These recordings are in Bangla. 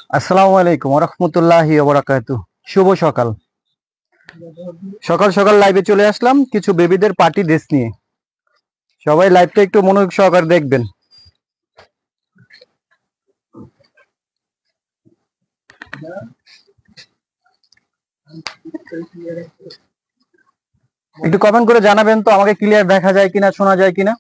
আসসালামু আলাইকুম ওয়া রাহমাতুল্লাহি ওয়া বারাকাতুহু। শুভ সকাল। সকাল সকাল লাইভে চলে আসলাম কিছু বেবিদের পার্টি ড্রেস নিয়ে। সবাই লাইভটা একটু মনোযোগ সহকারে দেখবেন। একটু কমেন্ট করে জানাবেন তো আমাকে ক্লিয়ার দেখা যায় কিনা, শোনা যায় কিনা।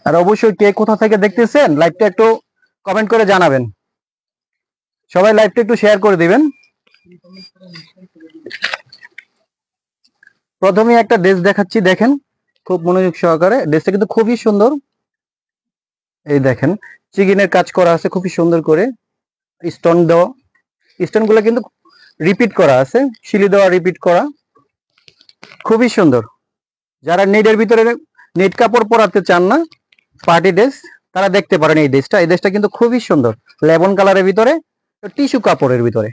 আর অবশ্যই কে কোথা থেকে দেখতেছেন লাইভটা একটু কমেন্ট করে জানাবেন। সবাই লাইভটা একটু শেয়ার করে দিবেন। প্রথমে একটা ড্রেস দেখাচ্ছি, দেখেন খুব মনোযোগ সহকারে। ড্রেসটা কিন্তু খুবই সুন্দর। এই দেখেন চিকেনের কাজ করা আছে খুবই সুন্দর করে, স্টোন দেওয়া। স্টোন গুলো কিন্তু রিপিট করা আছে, শিলি দেওয়া রিপিট করা, খুবই সুন্দর। যারা নেটের ভিতরে নেট কাপড় পরাতে চান না, পার্টি ড্রেস, তারা দেখতে পারেন এই ড্রেসটা। এই ড্রেসটা কিন্তু খুবই সুন্দর, লেমন কালারের ভিতরে, টিস্যু কাপড়ের ভিতরে।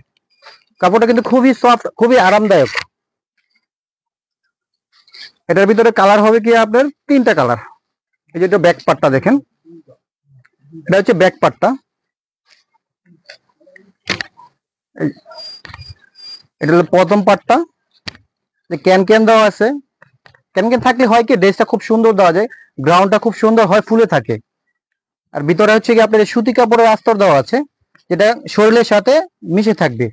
কাপড়টা কিন্তু খুবই সফট, খুবই আরামদায়ক। এটার ভিতরে কালার হবে কি আপনার তিনটা কালার। এই যে ব্যাক পার্টটা দেখেন, এটা হচ্ছে ব্যাক পার্টটা। এটা হলো প্রথম পার্টটা, ক্যান ক্যান দেওয়া আছে। ক্যান ক্যান থাকলে হয় কি ড্রেসটা খুব সুন্দর দেওয়া যায়, গ্রাউন্ডটা খুব সুন্দর হয়, ফুলে থাকে। আর ভিতরে হচ্ছে কি আপনার সুতি কাপড়ের আস্তর দেওয়া আছে, যেটা শরীরের সাথে মিশে থাকবে।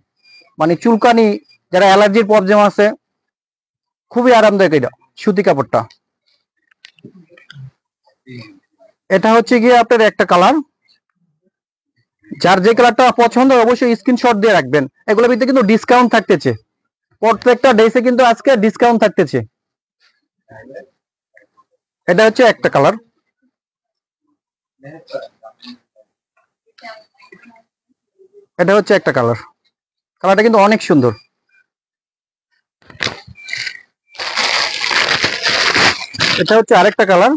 মানে চুলকানি, যারা অ্যালার্জির প্রবলেম আছে, খুবই আরামদায়ক এটা সুতি কাপড়টা। এটা হচ্ছে গিয়ে আপনার একটা কালার। যার যে কালারটা পছন্দ অবশ্যই স্ক্রিনশট দিয়ে রাখবেন। এগুলোর ভিতরে কিন্তু ডিসকাউন্ট থাকতেছে, প্রত্যেকটা ড্রেসে কিন্তু আজকে ডিসকাউন্ট থাকতেছে। এটা হচ্ছে একটা কালার। এটা হচ্ছে একটা কালার, কালারটা কিন্তু অনেক সুন্দর। এটা হচ্ছে আরেকটা কালার,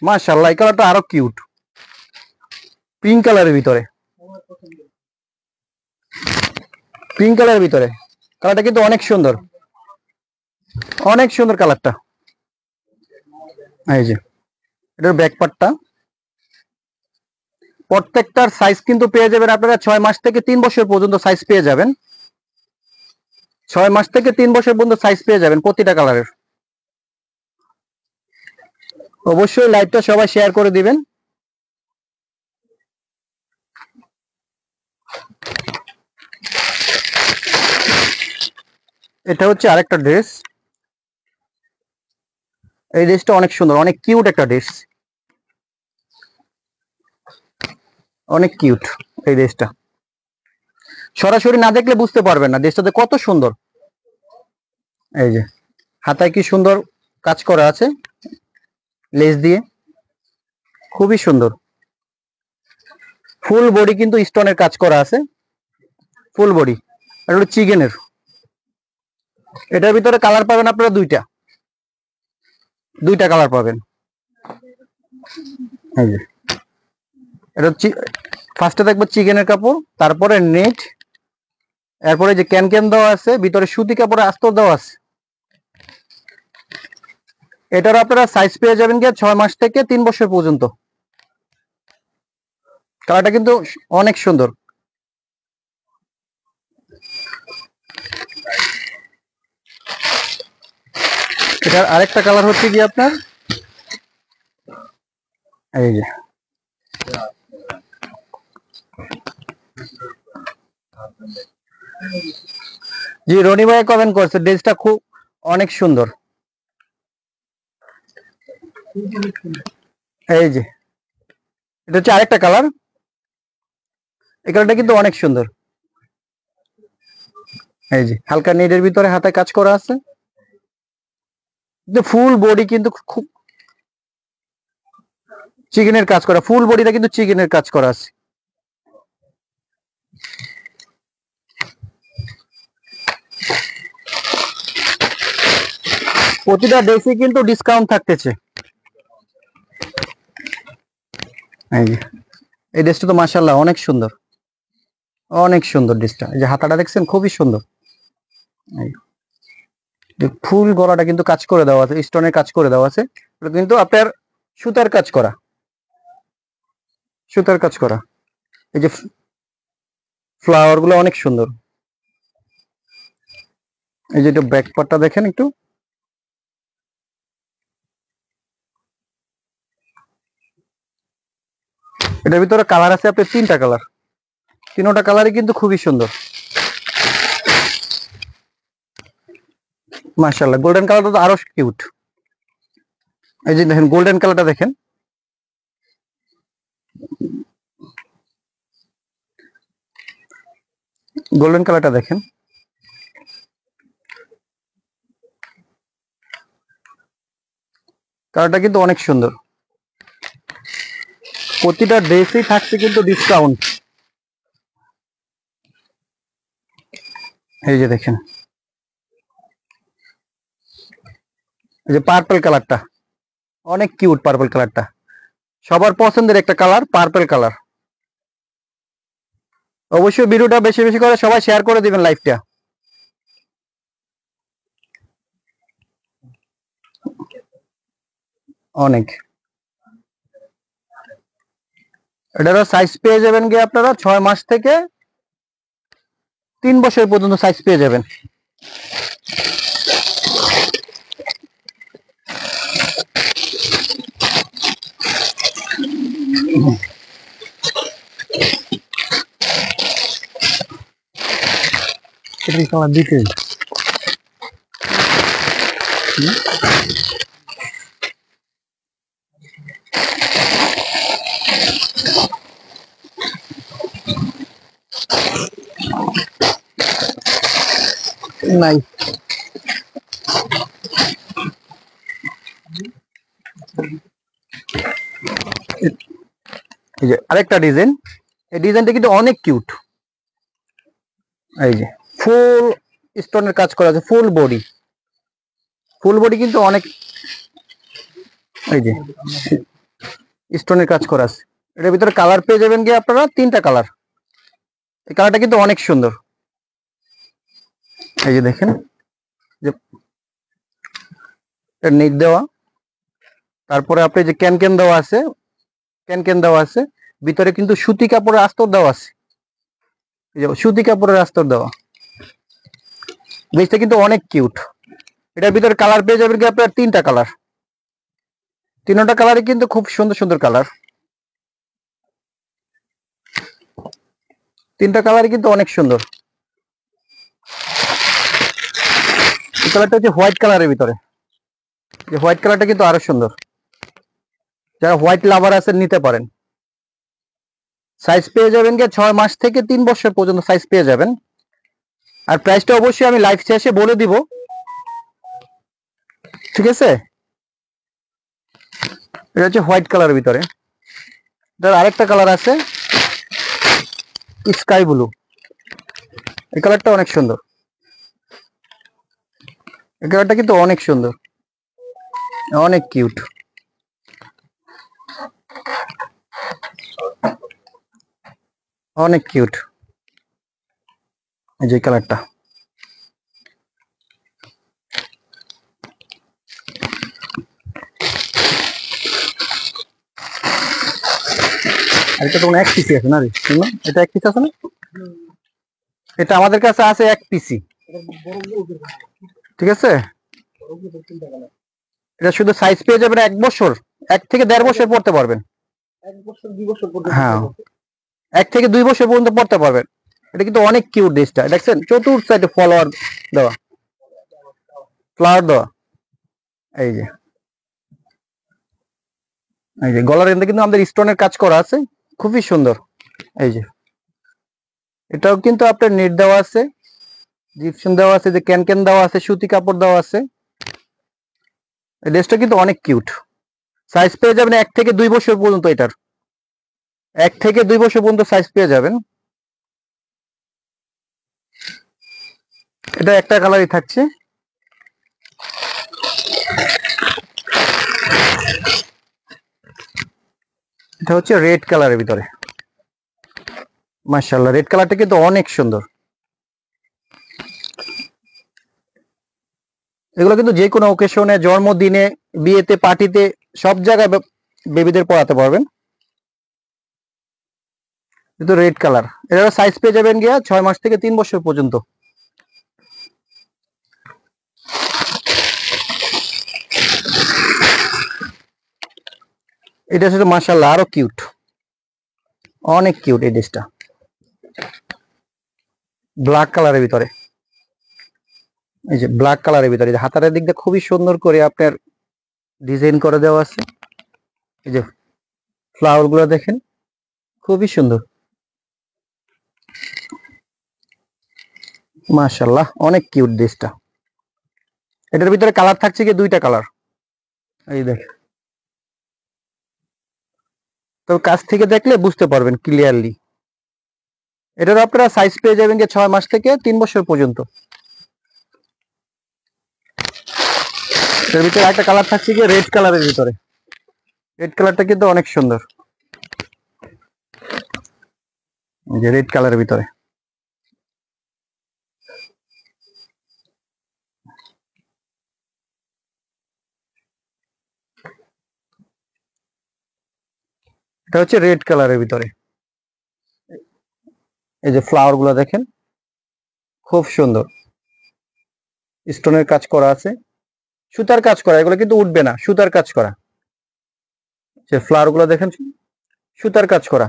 মাশাআল্লাহ এই কালারটা আরো কিউট, পিঙ্ক কালারের ভিতরে। পিঙ্ক কালারের ভিতরে কালারটা কিন্তু অনেক সুন্দর, অনেক সুন্দর কালারটা। এই যে এটার ব্যাক পার্টটা। প্রত্যেকটার সাইজ কিন্তু পেয়ে যাবেন আপনারা 6 মাস থেকে 3 বছর পর্যন্ত সাইজ পেয়ে যাবেন। 6 মাস থেকে 3 বছর পর্যন্ত সাইজ পেয়ে যাবেন প্রতিটা কালারের। অবশ্যই লাইভটা সবাই শেয়ার করে দিবেন। এটা হচ্ছে আরেকটা ড্রেস। এই ড্রেসটা অনেক সুন্দর, অনেক কিউট একটা ড্রেস, অনেক কিউট এই ড্রেসটা। সরাসরি না দেখলে বুঝতে পারবেন না ড্রেসটাতে কত সুন্দর। এই যে হাতায় কি সুন্দর কাজ করা আছে লেস দিয়ে, খুবই সুন্দর। ফুল বডি কিন্তু স্টোনের কাজ করা আছে, ফুল বডি। আর হলো চিকেনের। এটার ভিতরে কালার পাবেন আপনারা দুইটা, দুইটা কালার পাবেন। এই যে এটা হচ্ছে ফার্স্টে দেখবো চিকেনের কাপড়, তারপরে নেট, এরপরে যে ক্যান ক্যান দেওয়া আছে, ভিতরে সুতি কাপড়ের আস্তর দেওয়া আছে। এটার আপনারা সাইজ পেয়ে যাবেন গিয়ে 6 মাস থেকে 3 বছর পর্যন্ত। কালারটা কিন্তু অনেক সুন্দর। এটার আরেকটা কালার হচ্ছে কি আপনার এই যে, জি রনি ভাই কমেন্ট করছে ড্রেসটা খুব অনেক সুন্দর। এই যে এটা হচ্ছে আরেকটা কালার, এই কালারটা কিন্তু অনেক সুন্দর। এই যে হালকা নেটের ভিতরে হাতে কাজ করা আছে, ফুল বডি কিন্তু খুব চিকেনের কাজ করা, ফুল বডিটা কিন্তু চিকেনের কাজ করা আছে। প্রতিটা ড্রেসে কিন্তু ডিসকাউন্ট থাকতেছে। এই যে এই ড্রেসটা তো মাশাআল্লাহ অনেক সুন্দর, অনেক সুন্দর ড্রেসটা। এই যে হাতাটা দেখছেন খুবই সুন্দর। ফুল গলাটা কিন্তু কাজ করে দেওয়া আছে, স্টোনের কাজ করে দেওয়া আছে, কিন্তু আপনার সুতার কাজ করা, সুতার কাজ করা। এই যে ফ্লাওয়ার গুলো অনেক সুন্দর। এই যে ব্যাক পার্টটা দেখেন একটু, এটার ভিতরে কালার আছে আপনার 3টা কালার, 3টা কালারই কিন্তু খুবই সুন্দর। মাশাআল্লাহ, গোল্ডেন কালারটা তো আরো কিউট। এই যে দেখেন গোল্ডেন কালারটা দেখেন, গোল্ডেন কালারটা দেখেন, কালারটা কিন্তু অনেক সুন্দর। প্রতিটা ড্রেসেই থাকছে কিন্তু ডিসকাউন্ট। এই যে দেখেন, এই যে পার্পল কালারটা অনেক কিউট, পার্পল কালারটা সবার পছন্দের একটা কালার, পার্পল কালার। অবশ্যই ভিডিওটা বেশি বেশি করে সবাই শেয়ার করে দিবেন লাইভটা। অনেক, এটারও সাইজ পেয়ে যাবেন কি আপনারা 6 মাস থেকে 3 বছর পর্যন্ত সাইজ পেয়ে যাবেন। কালার দিতে নাই। এই যে আরেকটা ডিজাইন, এই ডিজাইনটা কিন্তু অনেক কিউট। এই যে ফুল স্টোনের কাজ করা আছে, ফুল বডি, ফুল বডি কিন্তু অনেক, এই যে স্টোনের কাজ করা আছে। এটার ভিতরে কালার পেয়ে যাবেন কি আপনারা 3টা কালার। এই কালারটা কিন্তু অনেক সুন্দর। এই যে দেখেন, যে নেট দেওয়া, তারপরে আপনি যে ক্যান ক্যান দেওয়া আছে, ক্যান ক্যান দেওয়া আছে, ভিতরে কিন্তু সুতি কাপড়ের আস্তর দেওয়া আছে। এই যে সুতি কাপড়ের আস্তর দেওয়া, জিনিসটা কিন্তু অনেক কিউট। এটার ভিতরে কালার পেয়ে যাবেন কি আপনার 3টা কালার, 3টা কালারই কিন্তু খুব সুন্দর সুন্দর কালার, 3টা কালারই কিন্তু অনেক সুন্দর। এই কালারটা হচ্ছে হোয়াইট কালারের ভিতরে, যে হোয়াইট কালারটা কিন্তু আরো সুন্দর, যারা হোয়াইট লাভার আছেন নিতে পারেন। সাইজ পেয়ে যাবেন কি 6 মাস থেকে 3 বছর পর্যন্ত সাইজ পেয়ে যাবেন। আর প্রাইসটা অবশ্যই আমি লাইভ শেষে বলে দিব, ঠিক আছে? এটা হচ্ছে হোয়াইট কালারের ভিতরে, এটার আরেকটা কালার আছে স্কাই ব্লু, এই কালারটা অনেক সুন্দর, এই কালারটা কিন্তু অনেক সুন্দর, অনেক কিউট, অনেক কিউট। এই যে কালারটা, আর এটা তো এক পিসি আছে না রে, এটা এক পিস আছে না, এটা আমাদের কাছে আছে এক পিসি, ঠিক আছে? এটা শুধু সাইজ পেয়ে যাবেন 1 বছর, 1 থেকে 1.5 বছর পড়তে পারবেন। 1 বছর 2 বছর পর্যন্ত, হ্যাঁ 1 থেকে 2 বছর পর্যন্ত পড়তে পারবেন। এটা কিন্তু অনেক কিউট ড্রেসটা, দেখছেন চতুর্থ সাইডে ফলোয়ার দেওয়া, ফ্লাওয়ার দেওয়া। এই যে, এই যে গলার এখানে কিন্তু আমাদের স্টোনের কাজ করা আছে, খুবই সুন্দর। এই যে এটাও কিন্তু আপনার নেট দেওয়া আছে, জিপসন দেওয়া আছে, যে ক্যান ক্যান দেওয়া আছে, সুতি কাপড় দেওয়া আছে। এই ড্রেসটা কিন্তু অনেক কিউট। সাইজ পেয়ে যাবেন 1 থেকে 2 বছর পর্যন্ত, এটার 1 থেকে 2 বছর পর্যন্ত সাইজ পেয়ে যাবেন। এটা একটা কালারই থাকছে, এটা হচ্ছে রেড কালারের ভিতরে। মাশাআল্লাহ, রেড কালারটা কিন্তু অনেক সুন্দর। এগুলো কিন্তু যে কোনো ওকেশনে, জন্মদিনে, বিয়েতে, পার্টিতে সব জায়গায় বেবিদের পরাতে পারবেন। কিন্তু রেড কালার, এর সাইজ পেয়ে যাবেন গিয়া 6 মাস থেকে 3 বছর পর্যন্ত। এটা হচ্ছে মাশাআল্লাহ আরো কিউট, অনেক কিউট এই ড্রেসটা, ব্ল্যাক কালারের ভিতরে। এই যে ব্ল্যাক কালারের ভিতরে হাতারের দিক দিয়ে খুবই সুন্দর করে আপনার ডিজাইন করে দেওয়া আছে। এই যে ফ্লাওয়ার গুলো দেখেন, খুবই সুন্দর, মাশাআল্লাহ অনেক কিউট ড্রেসটা। এটার ভিতরে কালার থাকছে কি 2টা কালার, এই দেখেন। তো কাছ থেকে দেখলে বুঝতে পারবেন ক্লিয়ারলি। এটার আপনারা সাইজ পেয়ে যাবেন যে 6 মাস থেকে 3 বছর পর্যন্ত। এর ভিতরে একটা কালার থাকছে কি রেড কালারের ভিতরে, রেড কালারটা কিন্তু অনেক সুন্দর, এই যে রেড কালারের ভিতরে। এটা হচ্ছে রেড কালারের ভিতরে। এই যে ফ্লাওয়ার গুলো দেখেন, খুব সুন্দর, স্টোনের কাজ করা আছে, সুতার কাজ করা, এগুলো কিন্তু উঠবে না, সুতার কাজ করা। যে ফ্লাওয়ার গুলো দেখেন, সুতার কাজ করা।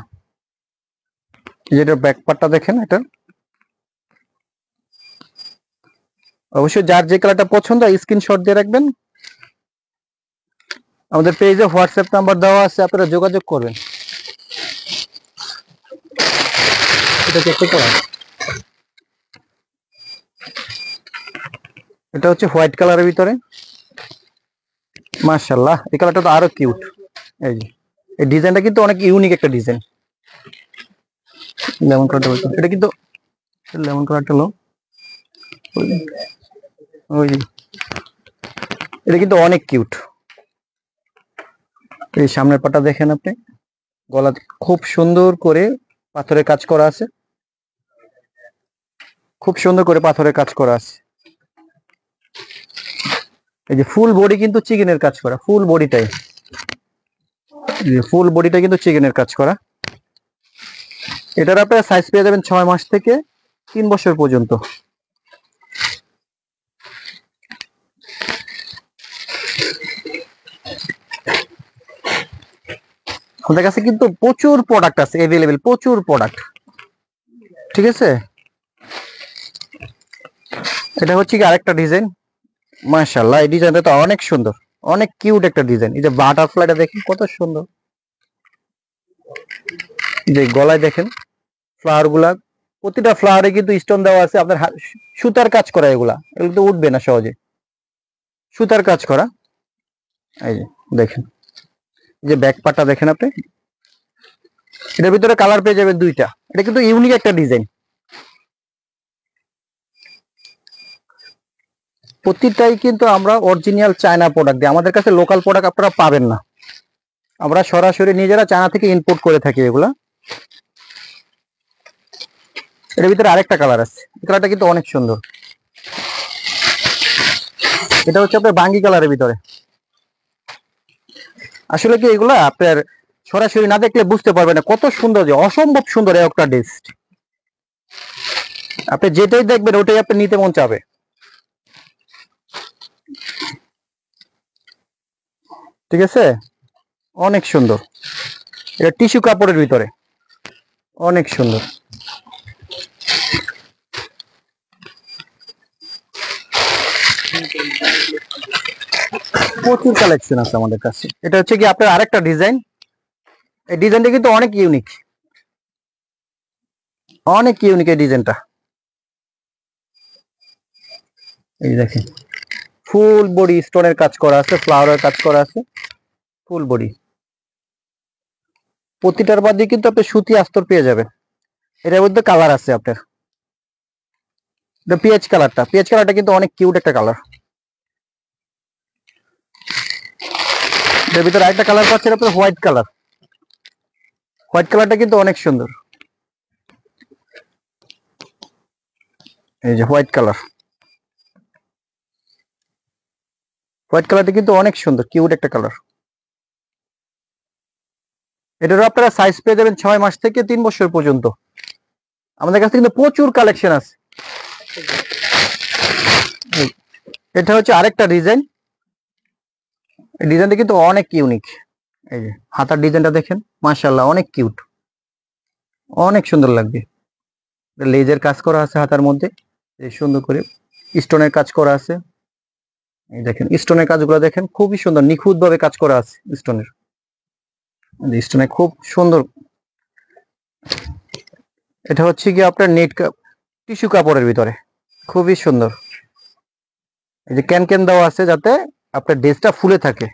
যেটা ব্যাক পার্টটা দেখেন, এটা অবশ্যই যার যে কালারটা পছন্দ স্ক্রিনশট দিয়ে রাখবেন। আমাদের পেজে হোয়াটসঅ্যাপ নাম্বার দেওয়া আছে, আপনারা যোগাযোগ করবেন। এটা হচ্ছে কালার, এটা হচ্ছে হোয়াইট কালারের ভিতরে, মাশাআল্লাহ এই কালারটা তো আরো কিউট। এই যে এই ডিজাইনটা কিন্তু অনেক ইউনিক একটা ডিজাইন। লেমন কালারটা বলতো, এটা কিন্তু লেমন কালারটা লো, ওই যে এটা কিন্তু অনেক কিউট। এই সামনের পাটা দেখেন আপনি, গলা খুব সুন্দর করে পাথরের কাজ করা আছে, খুব সুন্দর করে পাথরের কাজ করা আছে। এই যে ফুল বডি কিন্তু চিকেনের কাজ করা, ফুল বডিটাই, ফুল বডিটা কিন্তু চিকেনের কাজ করা। এটার আপনারা সাইজ পেয়ে যাবেন 6 মাস থেকে 3 বছর পর্যন্ত। আমাদের কাছে কিন্তু প্রচুর প্রোডাক্ট আছে অ্যাভেলেবেল, প্রচুর প্রোডাক্ট, ঠিক আছে। এটা হচ্ছে কি আরেকটা ডিজাইন, মাশাআল্লাহ এই ডিজাইনটা তো অনেক সুন্দর, অনেক কিউট একটা ডিজাইন। এই যে বাটারফ্লাইটা দেখেন কত সুন্দর, যে গলায় দেখেন ফ্লাওয়ার গুলা, প্রতিটা ফ্লাওয়ারে কিন্তু স্টোন দেওয়া আছে আপনার, সুতার কাজ করা, এগুলা এগুলো তো উঠবে না সহজে, সুতার কাজ করা। এই যে দেখেন, যে ব্যাক পার্টটা দেখেন আপনি, এটার ভিতরে কালার পেয়ে যাবেন 2টা। এটা কিন্তু ইউনিক একটা ডিজাইন, প্রতিটাই কিন্তু আমরা অরিজিনাল চায়না প্রোডাক্ট দিই, আমাদের কাছে লোকাল প্রোডাক্ট আপনারা পাবেন না, আমরা সরাসরি নিজেরা চায়না থেকে ইম্পোর্ট করে থাকি এগুলা। এর ভিতরে আরেকটা কালার আছে, কালারটা কিন্তু অনেক সুন্দর, এটা হচ্ছে আপনার বাঙ্গি কালারের ভিতরে। আসলে কি এগুলা আপনার সরাসরি না দেখলে বুঝতে পারবেন না কত সুন্দর, যে অসম্ভব সুন্দর একটা ড্রেস, আপনি যেটাই দেখবেন ওটাই আপনি নিতে মন চাবে। ঠিক আছে, অনেক সুন্দর, এটা টিস্যু কাপড়ের ভিতরে, অনেক সুন্দর। প্রচুর কালেকশন আছে আমাদের কাছে। এটা হচ্ছে কি আপনার আরেকটা ডিজাইন, এই ডিজাইনটা কিন্তু অনেক ইউনিক, অনেক ইউনিক এই ডিজাইনটা। এই দেখেন ফুল বডি স্টোনের কাজ করা আছে, ফ্লাওয়ারের কাজ করা আছে, ফুল বডি, প্রতিটার বাদ দিয়ে কিন্তু আপনি সুতি আস্তর পেয়ে যাবেন। এটার মধ্যে কালার আছে আপনার, পিএইচ কালারটা, পিএইচ কালারটা কিন্তু অনেক কিউট একটা কালার। এর ভিতরে আরেকটা কালার পাচ্ছেন আপনার হোয়াইট কালার, হোয়াইট কালারটা কিন্তু অনেক সুন্দর। এই যে হোয়াইট কালার, হোয়াইট কালারটা কিন্তু অনেক সুন্দর, কিউট একটা কালার। এটারও আপনারা সাইজ পেয়ে যাবেন 6 মাস থেকে 3 বছর পর্যন্ত। আমাদের কাছে কিন্তু প্রচুর কালেকশন আছে। এটা হচ্ছে আরেকটা ডিজাইন, এই ডিজাইনটা কিন্তু অনেক ইউনিক। এই যে হাতার ডিজাইনটা দেখেন, মাশাআল্লাহ অনেক কিউট, অনেক সুন্দর লাগবে। লেজের কাজ করা আছে হাতার মধ্যে, এই সুন্দর করে স্টোনের কাজ করা আছে। এই দেখেন স্টোনের কাজগুলো দেখেন, খুবই সুন্দর, নিখুঁত ভাবে কাজ করা আছে স্টোনের। স্টোনে খুব সুন্দর। এটা হচ্ছে কি আপনার নেট টিস্যু কাপড়ের ভিতরে, খুবই সুন্দর। এই যে ক্যান ক্যান দেওয়া আছে যাতে আপনার ড্রেসটা ফুলে থাকে।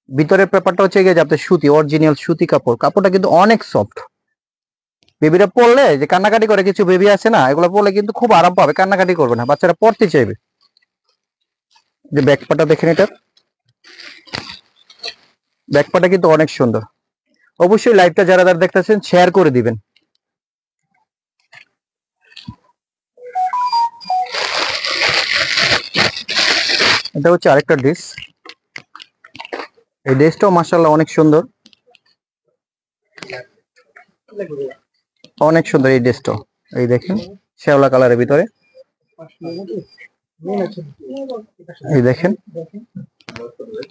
ভিতরের ব্যাপারটা হচ্ছে গিয়ে যে আপনার সুতি, অরিজিনাল সুতি কাপড়, কাপড়টা কিন্তু অনেক সফট। বেবিরা পরলে যে কান্নাকাটি করে, কিছু বেবি আছে না, এগুলো পরলে কিন্তু খুব আরাম পাবে, কান্নাকাটি করবে না, বাচ্চারা পড়তে চাইবে। যে ব্যাকপাটা দেখেন, এটা ব্যাকপাটা কিন্তু অনেক সুন্দর। অবশ্যই লাইভটা যারা যারা দেখতেছেন শেয়ার করে দিবেন। এটা হচ্ছে আরেকটা ড্রেস, এই ড্রেসটাও মাশাআল্লাহ অনেক সুন্দর, অনেক সুন্দর এই ড্রেসটাও। এই দেখেন শ্যাওলা কালারের ভিতরে, এই দেখেন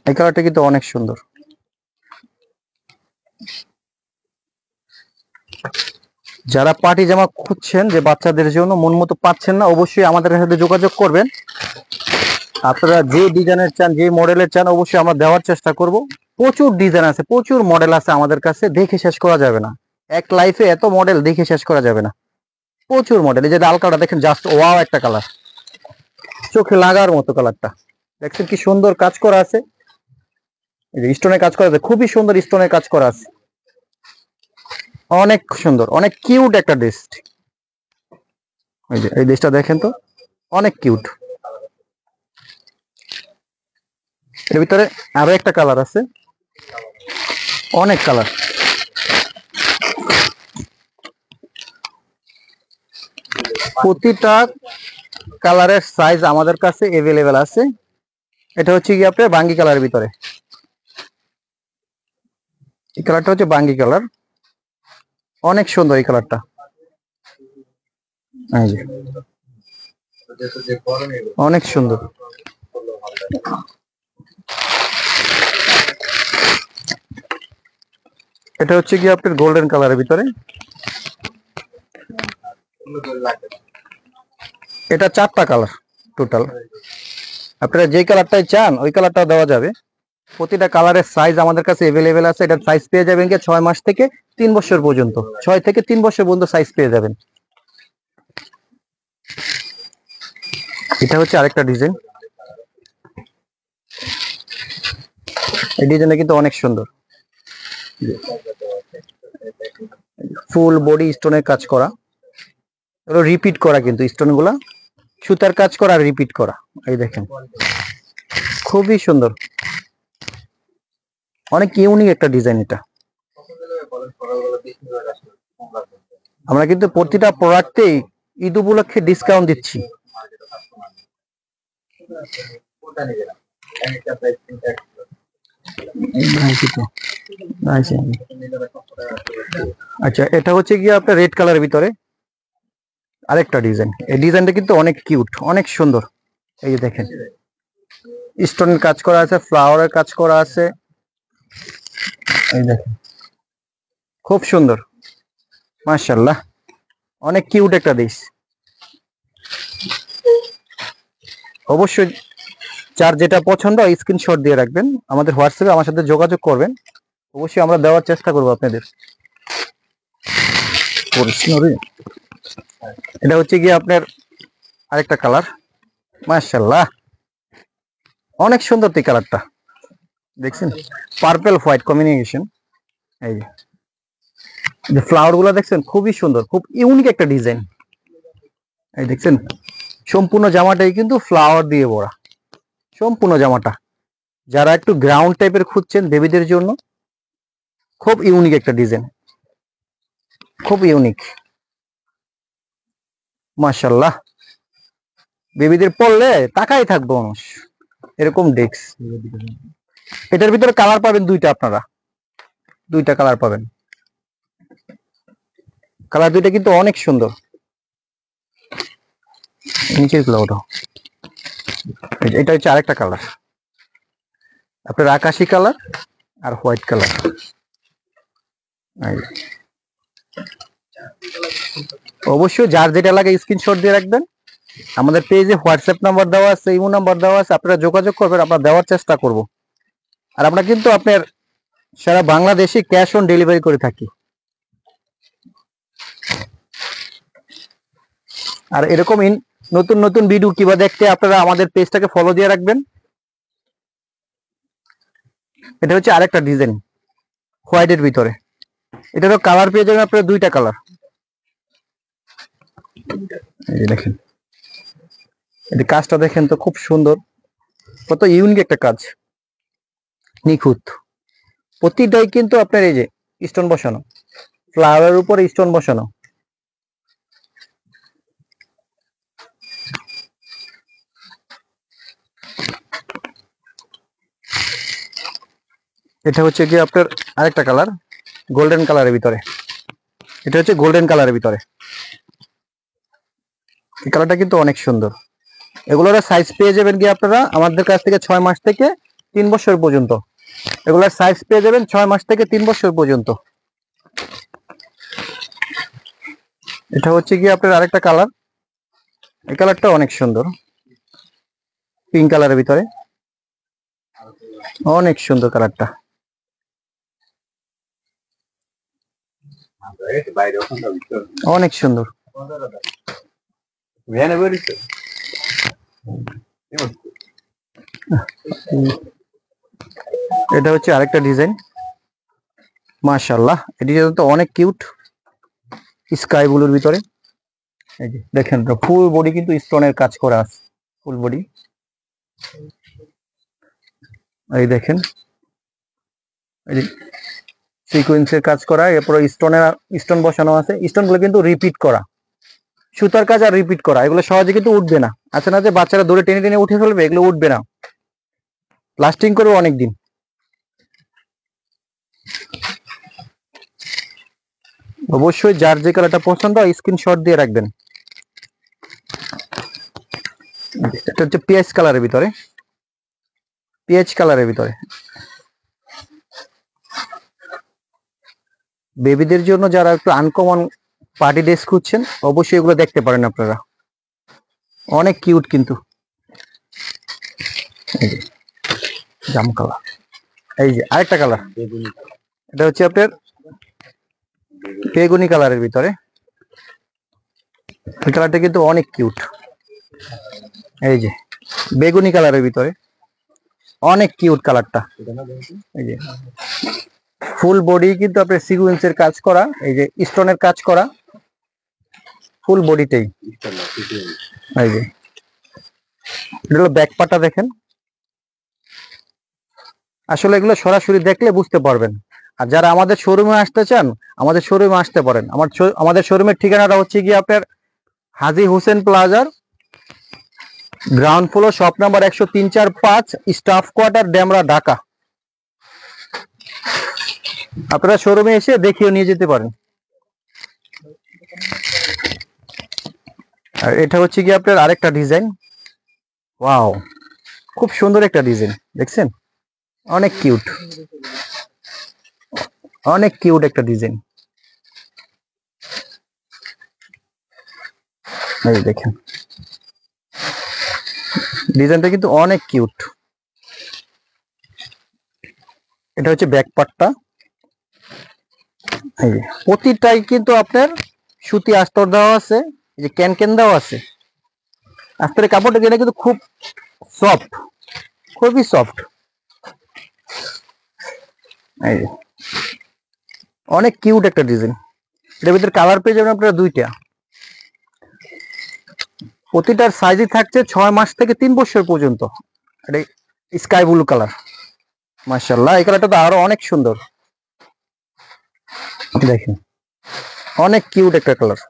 এই কালারটা কিন্তু অনেক সুন্দর। যারা পার্টি জামা খুঁজছেন যে বাচ্চাদের জন্য, মন মতো পাচ্ছেন না, অবশ্যই আমাদের সাথে যোগাযোগ করবেন। আপনারা যে ডিজাইনের চান, যে মডেলের চান, অবশ্যই আমরা দেওয়ার চেষ্টা করব। প্রচুর ডিজাইন আছে, প্রচুর মডেল আছে আমাদের কাছে, দেখে শেষ করা যাবে না। এক লাইফে এত মডেল দেখে শেষ করা যাবে না, প্রচুর মডেল। এই যে লাল কালার দেখেন, জাস্ট ওয়াও একটা কালার, চোখে লাগার মতো কালারটা। দেখছেন কি সুন্দর কাজ করা আছে, এই যে স্টোনের কাজ করা আছে, খুবই সুন্দর স্টোনের কাজ করা আছে, অনেক সুন্দর, অনেক কিউট একটা ড্রেস। এই যে এই ড্রেসটা দেখেন তো, অনেক কিউট। এর ভিতরে আরো একটা কালার আছে, অনেক কালার। প্রতিটা কালারের সাইজ আমাদের কাছে এভেলেবেল আছে। এটা হচ্ছে কি আপনার বাঙ্গি কালারের ভিতরে, এই কালারটা হচ্ছে বাঙ্গি কালার, অনেক সুন্দর এই কালারটা। অনেক সুন্দর। এটা হচ্ছে কি আপনার গোল্ডেন কালারের ভিতরে, এটা 4টা কালার টোটাল। আপনারা যে কালারটাই চান ওই কালারটা দেওয়া যাবে। প্রতিটা কালারের সাইজ আমাদের কাছে এভেলেবেল আছে। এটার সাইজ পেয়ে যাবেন কি 6 মাস থেকে 3 বছর পর্যন্ত, 6 থেকে 3 বছর পর্যন্ত সাইজ পেয়ে যাবেন। এটা হচ্ছে আরেকটা ডিজাইন, এই ডিজাইনটা কিন্তু অনেক সুন্দর, ফুল বডি স্টোনের কাজ করা, এগুলো রিপিট করা, কিন্তু স্টোন গুলা সুতার কাজ করা, রিপিট করা। এই দেখেন খুবই সুন্দর, অনেক ইউনিক একটা ডিজাইন এটা। আমরা কিন্তু প্রতিটা প্রোডাক্টেই ঈদ উপলক্ষে ডিসকাউন্ট দিচ্ছি। আচ্ছা, এটা হচ্ছে গিয়ে আপনার রেড কালারের ভিতরে আরেকটা ডিজাইন, এই ডিজাইনটা কিন্তু অনেক কিউট, অনেক সুন্দর। এই যে দেখেন স্টোনের কাজ করা আছে, ফ্লাওয়ারের কাজ করা আছে, এই দেখেন খুব সুন্দর, মাশাআল্লাহ অনেক কিউট একটা ডিশ। অবশ্যই যার যেটা পছন্দ স্ক্রিনশট দিয়ে রাখবেন, আমাদের হোয়াটসঅ্যাপে আমার সাথে যোগাযোগ করবেন, অবশ্যই আমরা দেওয়ার চেষ্টা করব আপনাদের। এটা হচ্ছে গিয়ে আপনার আরেকটা কালার, মাশাআল্লাহ অনেক সুন্দর এই কালারটা, দেখছেন পার্পল হোয়াইট কম্বিনেশন। এই যে ফ্লাওয়ার গুলো দেখছেন, খুবই সুন্দর, খুব ইউনিক একটা ডিজাইন। এই দেখছেন সম্পূর্ণ জামাটাই কিন্তু ফ্লাওয়ার দিয়ে ভরা, সম্পূর্ণ জামাটা। যারা একটু গ্রাউন্ড টাইপের খুঁজছেন বেবিদের জন্য, খুব ইউনিক একটা ডিজাইন, খুব ইউনিক, মাশাআল্লাহ বেবিদের পরলে তাকাই থাকবো মানুষ। এরকম ডেস্ক। এটার ভিতরে কালার পাবেন দুইটা, আপনারা দুইটা কালার পাবেন। কালার দুইটা কিন্তু অনেক সুন্দর। নিচের গুলো ওঠো। এটা হচ্ছে আরেকটা কালার, আপনার আকাশি কালার আর হোয়াইট কালার। অবশ্যই যার যেটা লাগে স্ক্রিনশট দিয়ে রাখবেন। আমাদের পেজে হোয়াটসঅ্যাপ নাম্বার দেওয়া আছে, ইমো নাম্বার দেওয়া আছে, আপনারা যোগাযোগ করবেন, আমরা দেওয়ার চেষ্টা করব। আর আমরা কিন্তু আপনার সারা বাংলাদেশে ক্যাশ অন ডেলিভারি করে থাকি। আর এরকম নতুন নতুন ভিডিও কিবা দেখতে আপনারা আমাদের পেজটাকে ফলো দিয়ে রাখবেন। এটা হচ্ছে আরেকটা ডিজাইন হোয়াইটের ভিতরে। এটারও কালার পেয়ে যাবেন আপনারা দুইটা কালার। এই দেখেন, এই কাজটা দেখেন তো, খুব সুন্দর, কত ইউনিক একটা কাজ, নিখুঁত। প্রতিটাই কিন্তু আপনার এই যে স্টোন বসানো, ফ্লাওয়ারের উপরে স্টোন বসানো। এটা হচ্ছে কি আপনার আরেকটা কালার, গোল্ডেন কালারের ভিতরে। এটা হচ্ছে গোল্ডেন কালারের ভিতরে। এই কালারটা কিন্তু অনেক সুন্দর। এগুলোর সাইজ পেয়ে যাবেন কি আপনারা আমাদের কাছ থেকে 6 মাস থেকে 3 বছর পর্যন্ত। এগুলোর সাইজ পেয়ে যাবেন 6 মাস থেকে 3 বছর পর্যন্ত। এটা হচ্ছে কি আপনার আরেকটা কালার। এই কালারটা অনেক সুন্দর, পিঙ্ক কালারের ভিতরে, অনেক সুন্দর কালারটা। অনেক সুন্দর। এটা হচ্ছে আরেকটা ডিজাইন, মাশাআল্লাহ। এই ডিজাইন তো অনেক কিউট, স্কাই ব্লুর ভিতরে। এই যে দেখেন, ফুল বডি কিন্তু স্টোনের কাজ করা আছে, ফুল বডি। এই দেখেন, এই যে সিকোয়েন্সের কাজ করা, এরপর স্টোন বসানো আছে। স্টোনগুলো কিন্তু রিপিট করা, সুতার কাজ আর রিপিট করা। এগুলো সহজে কিন্তু উঠবে না, আছে না যে বাচ্চারা দৌড়ে টেনে টেনে উঠে ফেলবে, এগুলো উঠবে না, লাস্টিং করবে অনেকদিন। অবশ্যই যার যে কালারটা পছন্দ হয় স্ক্রিনশট দিয়ে রাখবেন। এটা হচ্ছে পিএইচ কালারের ভিতরে, পিএইচ কালারের ভিতরে। বেবিদের জন্য যারা একটু আনকমন পার্টি ড্রেস খুঁজছেন, অবশ্যই এগুলো দেখতে পারেন আপনারা, অনেক কিউট কিন্তু। জাম কালার। এই যে আরেকটা কালার, এটা হচ্ছে আপনার বেগুনি কালারের ভিতরে। এই কালারটা কিন্তু অনেক কিউট। এই যে বেগুনি কালারের ভিতরে, অনেক কিউট কালারটা। এই যে ফুল বডি কিন্তু আপনার সিকোয়েন্সের কাজ করা, এই যে স্টোনের কাজ করা, ফুল বডিতেই। এই যে এটা হলো ব্যাক পার্টটা দেখেন। আসলে এগুলো সরাসরি দেখলে বুঝতে পারবেন। আর যারা আমাদের শোরুমে আসতে চান, আমাদের শোরুমে আসতে পারেন। আমাদের শোরুমের ঠিকানাটা হচ্ছে কি আপনার হাজী হোসেন প্লাজার ground floor, shop number 103-5, staff quarter, Demra, Dhaka. আপনারা শোরুমে এসে দেখিয়ে নিয়ে যেতে পারেন। আর এটা হচ্ছে কি আপনার আরেকটা ডিজাইন। ওয়াও, খুব সুন্দর একটা ডিজাইন, দেখছেন? অনেক কিউট, অনেক কিউট একটা ডিজাইন। এই দেখেন, ডিজাইনটা কিন্তু অনেক কিউট। এটা হচ্ছে ব্যাক পার্টটা। এই যে প্রতিটাই কিন্তু আপনার সুতি আস্তর দেওয়া আছে, এই যে ক্যান ক্যান দেওয়া আছে। আস্তরের কাপড়টা যেটা কিন্তু খুব সফট, খুবই সফট। এই যে অনেক কিউট একটা ডিজাইন। এটার ভিতরে কালার পেয়ে যাবেন আপনারা দুইটা। প্রতিটার সাইজই থাকছে 6 মাস থেকে 3 বছর পর্যন্ত। এটা স্কাই ব্লু কালার, মাশাআল্লাহ। এই কালারটা তো আরো অনেক সুন্দর, দেখেন অনেক কিউট একটা কালার।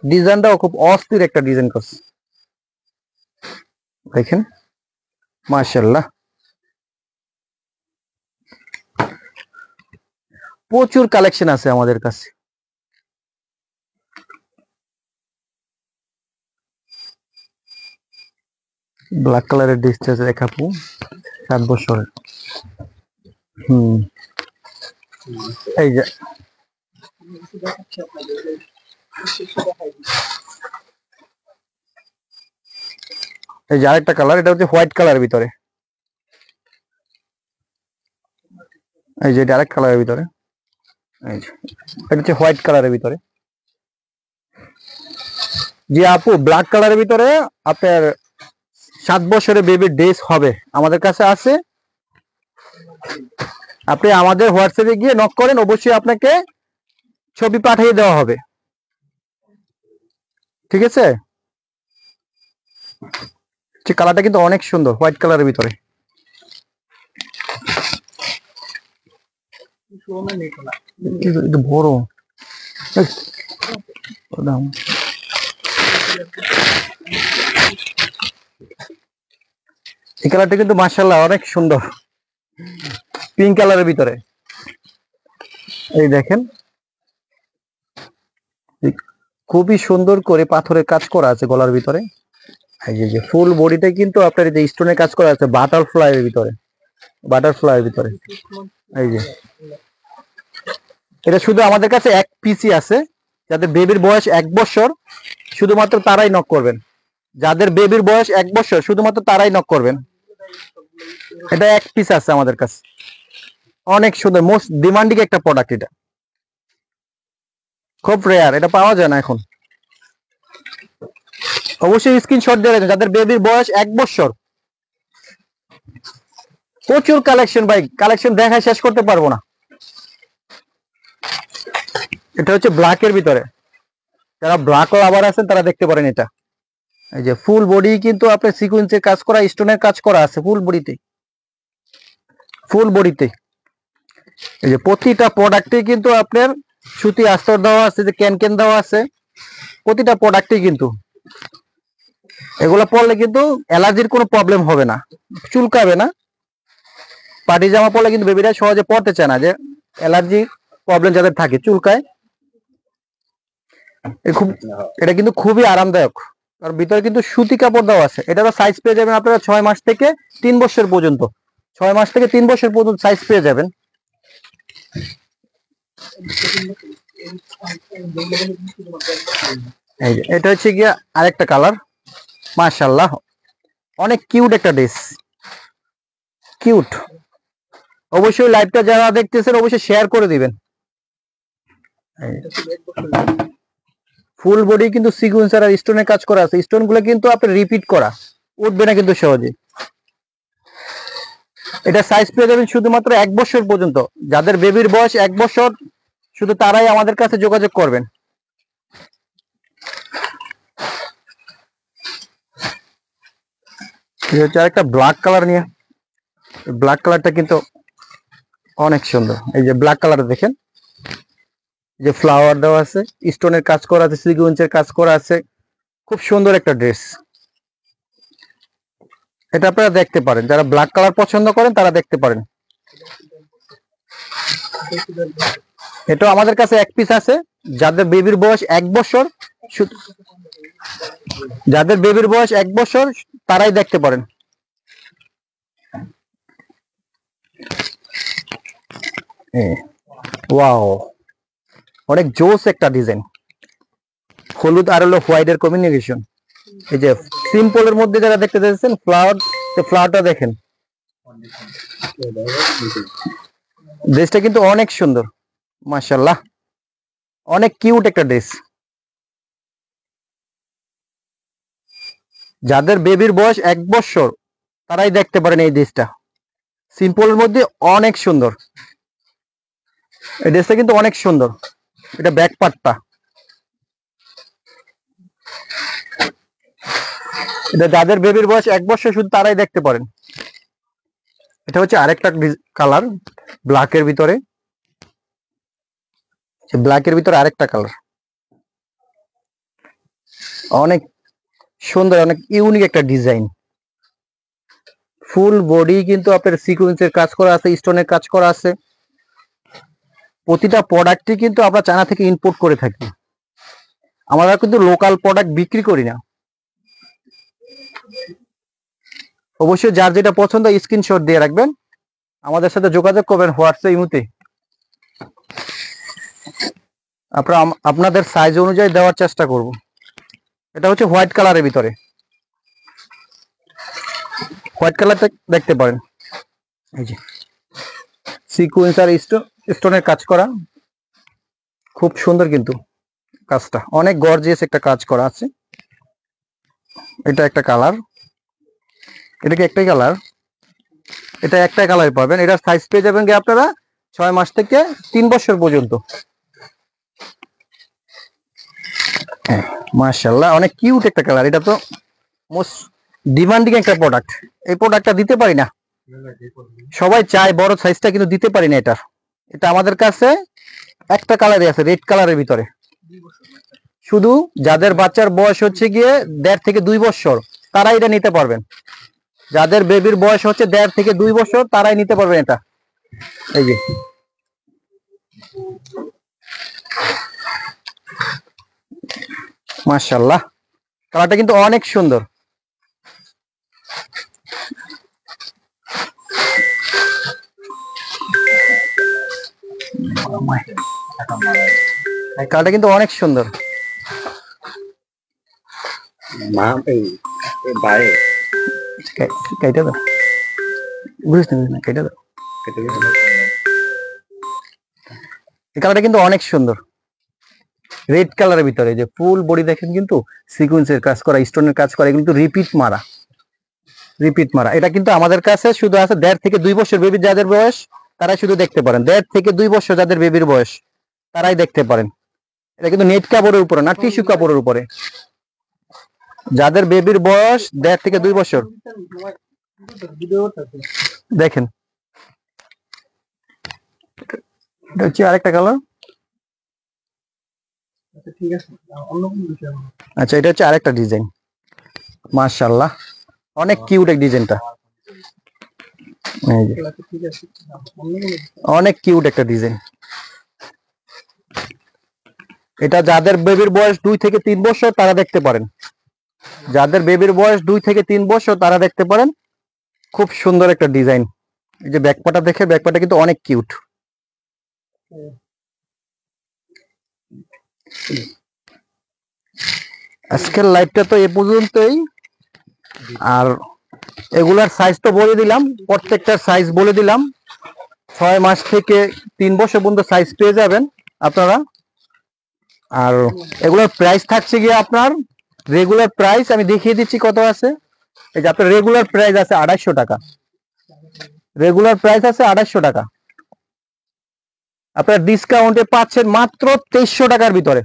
ডিজাইনটাও খুব অস্থির একটা ডিজাইন করছে, দেখেন মাশাআল্লাহ, প্রচুর কালেকশন আছে আমাদের কাছে। ব্ল্যাক কালারের ডিসচার্জ দেখাবো 7 বছরের। হুম, এই যে এই যে আরেকটা কালার, এটা হচ্ছে হোয়াইট কালারের ভিতরে। এই যে এটা আরেক কালারের ভিতরে, এই যে এটা হচ্ছে হোয়াইট কালারের ভিতরে। জি আপু, ব্ল্যাক কালারের ভিতরে আপনার 7 বছরের বেবির ড্রেস হবে আমাদের কাছে আছে। আপনি আমাদের হোয়াটসঅ্যাপে গিয়ে নক করেন, অবশ্যই আপনাকে ছবি পাঠিয়ে দেওয়া হবে, ঠিক আছে? কালারটা কিন্তু অনেক সুন্দর, হোয়াইট কালারের ভিতরে। একটু বড় এই কালারটা কিন্তু মাশাআল্লাহ অনেক সুন্দর, পিঙ্ক কালারের ভিতরে। এই দেখেন খুবই সুন্দর করে পাথরের কাজ করা আছে গলার ভিতরে। এই যে ফুল বডিটা কিন্তু আপনার এই যে স্টোনের কাজ করা আছে বাটারফ্লাইয়ের ভিতরে, বাটারফ্লাইয়ের ভিতরে। এই যে এটা শুধু আমাদের কাছে এক পিসি আছে। যাদের বেবির বয়স 1 বছর শুধুমাত্র তারাই নক করবেন, যাদের বেবির বয়স 1 বছর শুধুমাত্র তারাই নক করবেন। এটা এক পিস আছে আমাদের কাছে, অনেক সুন্দর, মোস্ট ডিমান্ডিং একটা প্রোডাক্ট। এটা খুব রেয়ার, এটা পাওয়া যায় না এখন। অবশ্যই স্ক্রিনশট দিয়ে রাখবেন যাদের বেবির বয়স 1 বছর। প্রচুর কালেকশন ভাই, কালেকশন দেখায় শেষ করতে পারবো না। এটা হচ্ছে ব্ল্যাকের ভিতরে, যারা ব্ল্যাক লাভার আছেন তারা দেখতে পারেন এটা। এই যে ফুল বডি কিন্তু আপনার সিকোয়েন্সের কাজ করা, স্টোনের কাজ করা আছে ফুল বডিতে, ফুল বডিতে। এই যে প্রতিটা প্রোডাক্টে কিন্তু আপনার সুতি আস্তর দেওয়া আছে, যে ক্যান দেওয়া আছে প্রতিটা প্রোডাক্টে কিন্তু। এগুলো পরলে কিন্তু অ্যালার্জির কোনো প্রবলেম হবে না, চুলকাবে না। পার্টি জামা পরলে কিন্তু বেবিরা সহজে পরতে চায় না, যে অ্যালার্জি প্রবলেম যাদের থাকে, চুলকায়। খুব, এটা কিন্তু খুবই আরামদায়ক। আর ভিতরে কিন্তু সুতি কাপড় দেওয়া আছে। এটারও সাইজ পেয়ে যাবেন আপনারা 6 মাস থেকে 3 বছর পর্যন্ত, 6 মাস থেকে 3 বছর পর্যন্ত সাইজ পেয়ে যাবেন। এই যে এটা হচ্ছে গিয়া আরেকটা কালার, মাশাআল্লাহ অনেক কিউট একটা ড্রেস, কিউট। অবশ্যই লাইভটা যারা দেখতেছেন অবশ্যই শেয়ার করে দিবেন। ফুল বডি কিন্তু সিকোয়েন্স আর স্টোনের কাজ করা আছে, স্টোন গুলো কিন্তু আপনার রিপিট করা, উঠবে না কিন্তু সহজে। এটা সাইজ পেয়ে যাবেন শুধুমাত্র 1 বছর পর্যন্ত। যাদের বেবির বয়স 1 বছর শুধু তারাই আমাদের কাছে যোগাযোগ করবেন। একটা ব্ল্যাক কালার নিয়ে, ব্ল্যাক কালারটা কিন্তু অনেক সুন্দর। এই যে ব্ল্যাক কালার দেখেন, যে ফ্লাওয়ার দেওয়া আছে, স্টোনের কাজ করা আছে, সিকোয়েন্সের কাজ করা আছে, খুব সুন্দর একটা ড্রেস। এটা আপনারা দেখতে পারেন, যারা ব্ল্যাক কালার পছন্দ করেন তারা দেখতে পারেন। এটা আমাদের কাছে এক পিস আছে। যাদের বেবির বয়স 1 বছর, যাদের বেবির বয়স 1 বছর তারাই দেখতে পারেন। ওয়াও, অনেক জোস একটা ডিজাইন, হলুদ আর হলো হোয়াইটের কম্বিনেশন। এই যে সিম্পলের মধ্যে যারা দেখতে চাইছেন ফ্লাওয়ার, ফ্লাওয়ারটা দেখেন, ড্রেসটা কিন্তু অনেক সুন্দর, মাশাআল্লাহ অনেক কিউট একটা ড্রেস। যাদের বেবির বয়স 1 বছর তারাই দেখতে পারেন এই ড্রেসটা, সিম্পলের মধ্যে অনেক সুন্দর। এই ড্রেসটা কিন্তু অনেক সুন্দর। এটা ব্যাক পার্টটা, এটা যাদের বেবির বয়স 1 বছর শুধু তারাই দেখতে পারেন। এটা হচ্ছে আরেকটা কালার ব্ল্যাকের ভিতরে, ব্ল্যাকের ভিতরে আরেকটা কালার, অনেক সুন্দর, অনেক ইউনিক একটা ডিজাইন। ফুল বডি কিন্তু আপনার সিকোয়েন্সের কাজ করা আছে, স্টোনের কাজ করা আছে। প্রতিটা প্রোডাক্টই কিন্তু আমরা চায়না থেকে ইম্পোর্ট করে থাকি, আমরা কিন্তু লোকাল প্রোডাক্ট বিক্রি করি না। অবশ্যই যার যেটা পছন্দ স্ক্রিনশট দিয়ে রাখবেন, আমাদের সাথে যোগাযোগ করবেন হোয়াটসঅ্যাপ ইমুতে। আপনারা আপনাদের সাইজ অনুযায়ী দেওয়ার চেষ্টা করব। এটা হচ্ছে হোয়াইট কালারের ভিতরে, হোয়াইট কালারটা দেখতে পারেন, এই যে সিকোয়েন্স আর স্টোনের কাজ করা, খুব সুন্দর কিন্তু কাজটা, অনেক গর্জিয়াস একটা কাজ করা আছে। এটা একটা কালার, এটা কি একটাই কালার? এটা একটাই কালার পাবেন। এটা সাইজ পেয়ে যাবেন কি আপনারা 6 মাস থেকে 3 বছর পর্যন্ত। মাশাআল্লাহ, অনেক কিউট একটা কালার। এটা তো মোস্ট ডিমান্ডিং একটা প্রোডাক্ট। এই প্রোডাক্টটা দিতে পারি না, সবাই চায় বড় সাইজটা, কিন্তু দিতে পারি না। এটা আমাদের কাছে একটা কালারই আছে, রেড কালারের ভিতরে। শুধু যাদের বাচ্চার বয়স হচ্ছে গিয়ে 1.5 থেকে 2 বছর তারা এটা নিতে পারবেন। যাদের বেবির বয়স হচ্ছে 1.5 থেকে 2 বছর তারাই নিতে পারবেন এটা। এই যে মাশাআল্লাহ, কালারটা কিন্তু অনেক সুন্দর। কালারটা কিন্তু অনেক সুন্দর। কেটে দাও, বুঝতে না, কেটে দাও। এই কালারটা কিন্তু অনেক সুন্দর, রেড কালারের ভিতরে। যে ফুল বডি দেখেন কিন্তু সিকোয়েন্সের কাজ করা, স্টোনের কাজ করা, কিন্তু রিপিট মারা, রিপিট মারা। এটা কিন্তু আমাদের কাছে শুধু আছে 1.5 থেকে 2 বছর বেবির যাদের বয়স তারাই শুধু দেখতে পারেন। 1.5 থেকে 2 বছর যাদের বেবির বয়স তারাই দেখতে পারেন। এটা কিন্তু নেট কাপড়ের উপরে না, টিস্যু কাপড়ের উপরে। যাদের বেবির বয়স 1.5 থেকে 2 বছর দেখেন। এটা হচ্ছে আরেকটা কালার। আচ্ছা, এটা হচ্ছে আরেকটা ডিজাইন। মাশাআল্লাহ, অনেক কিউট এক ডিজাইনটা, অনেক কিউট একটা ডিজাইন। এটা যাদের বেবির বয়স 2 থেকে 3 বছর তারা দেখতে পারেন। যাদের বেবির বয়স 2 থেকে 3 বছর তারা দেখতে পারেন। খুব সুন্দর একটা ডিজাইন। এই যে ব্যাকপাটা দেখে, ব্যাকপাটা কিন্তু অনেক কিউট। আজকের লাইভটা তো এ পর্যন্তই। আর এগুলার সাইজ তো বলে দিলাম, প্রত্যেকটার সাইজ বলে দিলাম। 6 মাস থেকে 3 বছর পর্যন্ত সাইজ পেয়ে যাবেন আপনারা। আর এগুলোর প্রাইস থাকছে গিয়ে আপনার রেগুলার প্রাইস আমি দেখিয়ে দিচ্ছি কত আছে। এই যে আপনার রেগুলার প্রাইস আছে 250 টাকা, রেগুলার প্রাইস আছে 250 টাকা। আপনার ডিসকাউন্টে পাচ্ছেন মাত্র 2300 টাকার ভিতরে,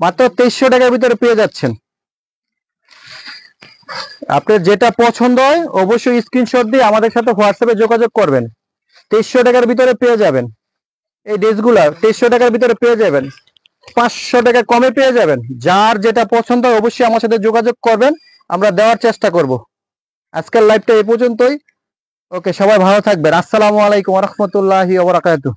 মাত্র 2300 টাকার ভিতরে পেয়ে যাচ্ছেন। আপনার যেটা পছন্দ হয় অবশ্যই স্ক্রিনশট দিয়ে আমাদের সাথে হোয়াটসঅ্যাপে যোগাযোগ করবেন। 2300 টাকার ভিতরে পেয়ে যাবেন এই ড্রেসগুলা, 2300 টাকার ভিতরে পেয়ে যাবেন, 500 টাকা কমে পেয়ে যাবেন। যার যেটা পছন্দ হয় অবশ্যই আমার সাথে যোগাযোগ করবেন, আমরা দেওয়ার চেষ্টা করব। আজকের লাইভটা এই পর্যন্তই। ওকে, সবাই ভালো থাকবেন। আসসালামু আলাইকুম ওয়া রাহমাতুল্লাহি ওয়া বারাকাতুহু।